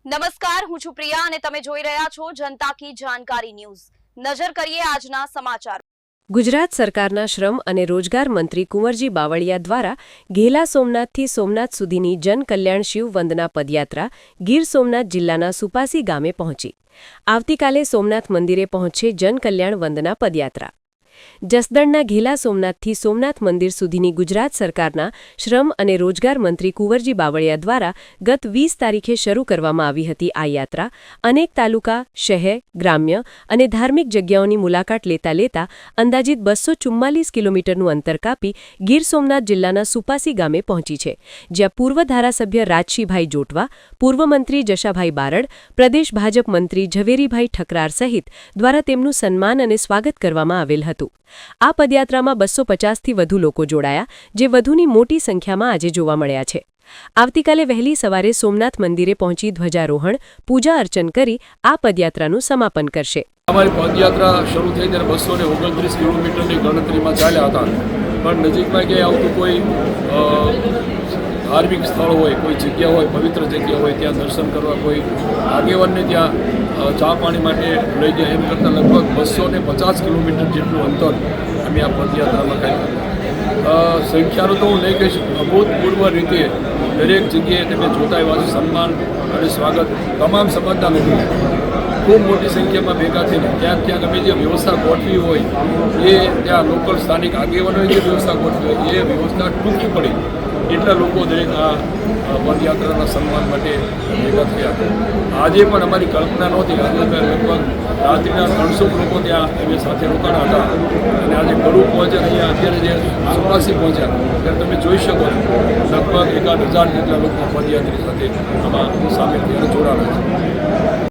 નમસ્કાર, હું છું પ્રિયા અને તમે જોઈ રહ્યા છો જનતા કી જાણકારી ન્યૂઝ। નજર કરીએ આજના સમાચાર। ગુજરાત સરકારના શ્રમ અને રોજગાર મંત્રી કુંવરજી બાવળિયા દ્વારા ઘેલા સોમનાથથી સોમનાથ સુધીની જનકલ્યાણ શિવ વંદના પદયાત્રા ગીર સોમનાથ જિલ્લાના સુપાસી ગામે પહોંચી। આવતીકાલે સોમનાથ મંદિરે પહોંચશે જનકલ્યાણ વંદના પદયાત્રા। જસદણના ઘેલા સોમનાથથી સોમનાથ મંદિર સુધીની ગુજરાત સરકારના શ્રમ અને રોજગાર મંત્રી કુંવરજી બાવળિયા દ્વારા ગત 20 તારીખે શરૂ કરવામાં આવી હતી। આ યાત્રા અનેક તાલુકા, શહેર, ગ્રામ્ય અને ધાર્મિક જગ્યાઓની મુલાકાત લેતા અંદાજિત 244 કિલોમીટરનું અંતર કાપી ગીર સોમનાથ જિલ્લાના સુપાસી ગામે પહોંચી છે, જ્યાં પૂર્વ ધારાસભ્ય રાજશીભાઈ જોટવા, પૂર્વ મંત્રી જશાભાઈ બારડ, પ્રદેશ ભાજપ મંત્રી ઝવેરીભાઈ ઠકરાર સહિત દ્વારા તેમનું સન્માન અને સ્વાગત કરવામાં આવેલ હતું। આ પદયાત્રામાં 250થી વધુ લોકો જોડાયા, જે વધુની મોટી સંખ્યામાં આજે જોવા મળ્યા છે। આવતીકાલે વહેલી સવારે સોમનાથ મંદિરે પહોંચી ધ્વજારોહણ, પૂજા અર્ચન કરી આ પદયાત્રાનું સમાપન કરશે। અમારી પદયાત્રા શરૂ થઈ ત્યારે 229 કિલોમીટરની ગણતરીમાં ચાલ્યા હતા, પણ નજીકમાં ક્યાંય આવતું કોઈ ધાર્મિક સ્થળ હોય, કોઈ જગ્યા હોય, પવિત્ર જગ્યા હોય, ત્યાં દર્શન કરવા કોઈ આગેવાનને ત્યાં ચા પાણી માટે લઈ ગયા, એમ કરતાં લગભગ 250 કિલોમીટર જેટલું અંતર અમે આ પદયાત્રામાં કર્યું। સંખ્યાનો તો હું નહીં કહીશ, અભૂતપૂર્વ રીતે દરેક જગ્યાએ તમે જોતા એવા સન્માન અને સ્વાગત તમામ સમાજના લોકો ખૂબ મોટી સંખ્યામાં ભેગા થઈને ક્યાંક અમે જે વ્યવસ્થા ગોઠવી હોય એ ત્યાં લોકલ સ્થાનિક આગેવાનોએ જે વ્યવસ્થા ગોઠવી હોય એ વ્યવસ્થા ટૂંકી પડી એટલા લોકો દરેક આ પદયાત્રાના સન્માન માટે ભેગા થયા। આજે પણ અમારી કલ્પના નહોતી, આજે લગભગ રાત્રિના 300 લોકો ત્યાં અમે સાથે રોકાણા હતા અને આજે ગળું પહોંચ્યા, અહીંયા અત્યારે જે સુપાસી પહોંચ્યા ત્યારે તમે જોઈ શકો લગભગ 1000 જેટલા લોકો પદયાત્રી સાથે આમાં સામેલ થઈને જોડાણા છે।